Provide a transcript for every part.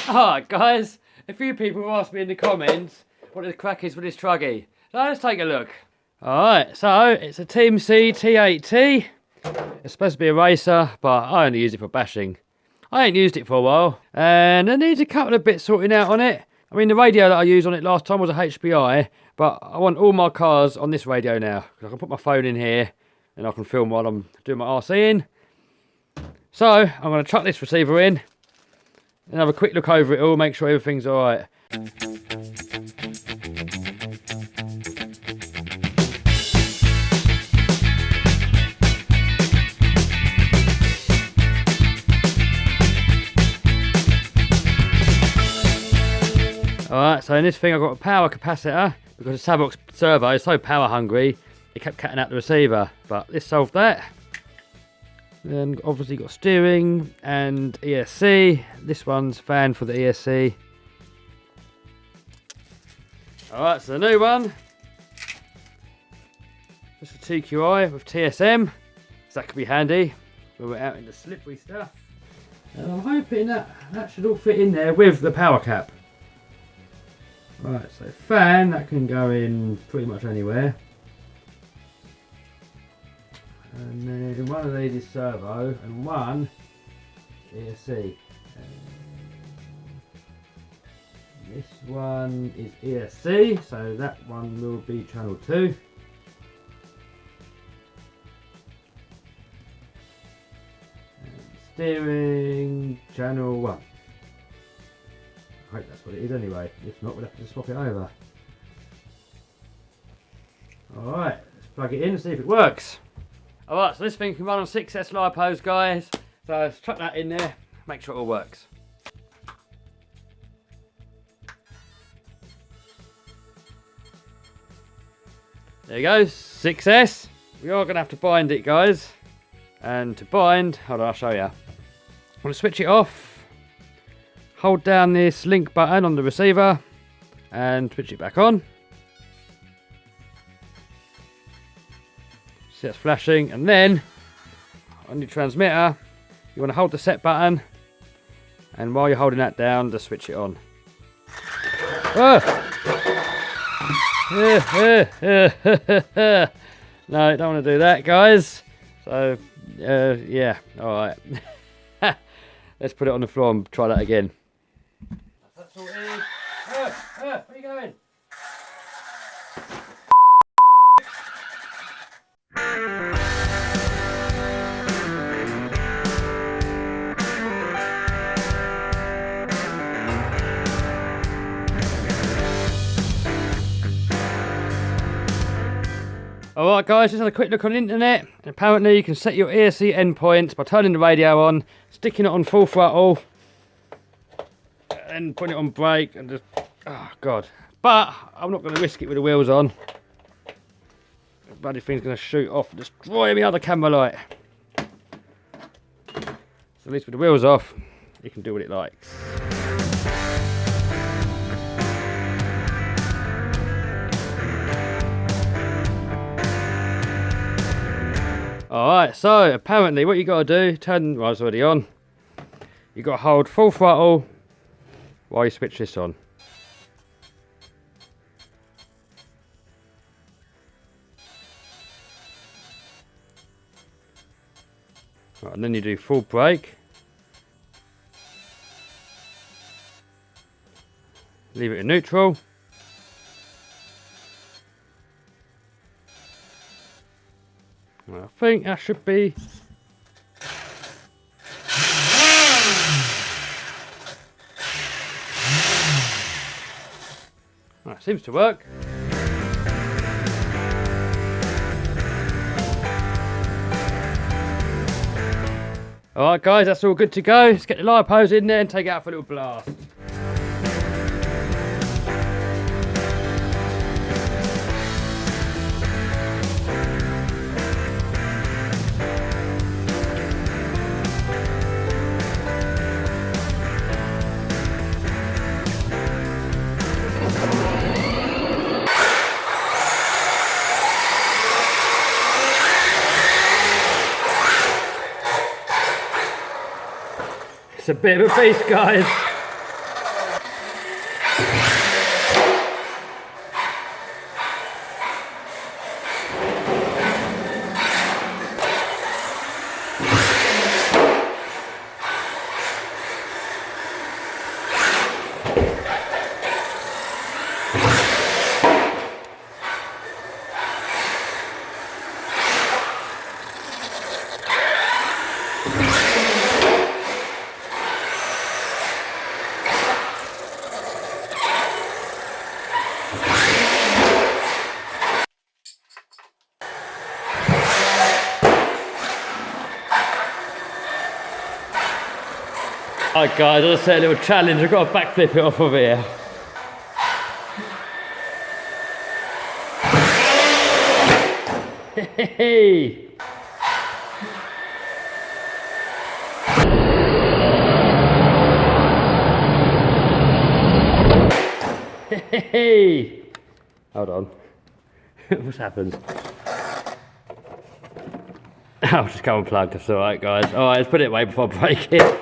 Alright guys, a few people have asked me in the comments what the crack is with this Truggy. So let's take a look. Alright, so it's a Team C T8T. It's supposed to be a racer, but I only use it for bashing. I ain't used it for a while, and it needs a couple of bits sorting out on it. I mean, the radio that I used on it last time was a HBI, but I want all my cars on this radio now. I can put my phone in here, and I can film while I'm doing my RCing. So, I'm going to chuck this receiver in, and have a quick look over it all, make sure everything's alright. Alright, so in this thing I've got a power capacitor, because the Savox servo is so power hungry, it kept cutting out the receiver, but this solved that. Then obviously got steering and ESC. This one's fan for the ESC. Alright, so the new one. Just a TQI with TSM. So that could be handy when we're out in the slippery stuff. And I'm hoping that should all fit in there with the power cap. Right, so fan, that can go in pretty much anywhere. And then one of these is servo and one ESC. This one is ESC, so that one will be channel 2. And steering channel 1. I hope that's what it is anyway. If not, we'll have to swap it over. Alright, let's plug it in and see if it works. Alright, so this thing can run on 6S lipos, guys. So let's chuck that in there, make sure it all works. There you go, 6S. We are going to have to bind it, guys. And to bind, hold on, I'll show you. I'm going to switch it off. Hold down this link button on the receiver and switch it back on. See, it's flashing, and then on your transmitter you want to hold the set button, and while you're holding that down, just switch it on. No, don't want to do that, guys. So yeah, alright. Let's put it on the floor and try that again. That's all it is. Where are you going? Alright guys, just had a quick look on the internet, and apparently you can set your ESC endpoints by turning the radio on, sticking it on full throttle, and putting it on brake, and just, oh god. But I'm not going to risk it with the wheels on. The bloody thing's going to shoot off and destroy my other camera light. So at least with the wheels off, you can do what it likes. Alright, so apparently what you got to do, well, it's already on. You got to hold full throttle while you switch this on. Right, and then you do full brake. Leave it in neutral. I think that should be. That seems to work. Alright guys, that's all good to go. Let's get the lipos in there and take it out for a little blast. It's a bit of a beast, guys. Alright guys, I'll set a little challenge. I've got to backflip it off of here. Hey! Hey! Hold on. What's happened? I'll just go unplugged, that's alright guys. Alright, let's put it away before I break it.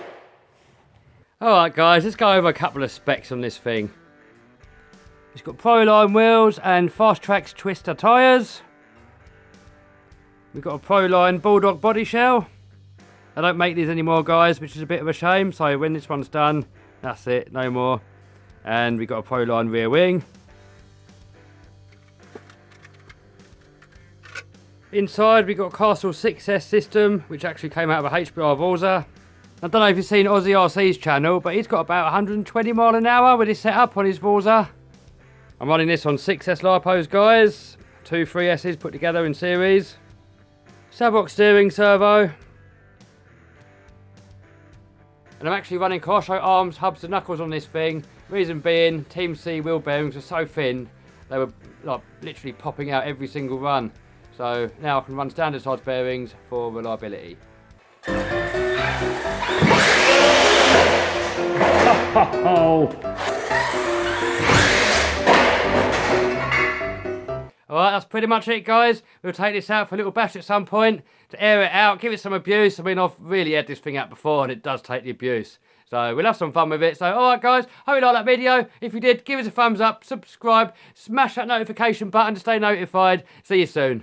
Alright guys, let's go over a couple of specs on this thing. It's got Proline wheels and Fast Tracks Twister tyres. We've got a Proline Bulldog body shell. I don't make these anymore guys, which is a bit of a shame. So when this one's done, that's it, no more. And we've got a Proline rear wing. Inside we've got a Castle 6S system, which actually came out of a HBR Vorza. I don't know if you've seen Aussie RC's channel, but he's got about 120 mile an hour with his setup on his Vorza. I'm running this on 6S lipos guys. 2 3S's put together in series. Savrock steering servo. And I'm actually running Carshow arms, hubs and knuckles on this thing. Reason being, Team C wheel bearings were so thin, they were like literally popping out every single run. So now I can run standard size bearings for reliability. Alright, that's pretty much it guys. We'll take this out for a little bash at some point to air it out, give it some abuse. I mean, I've really had this thing out before and it does take the abuse. So we'll have some fun with it. So alright guys, hope you liked that video. If you did, give us a thumbs up, subscribe, smash that notification button to stay notified. See you soon.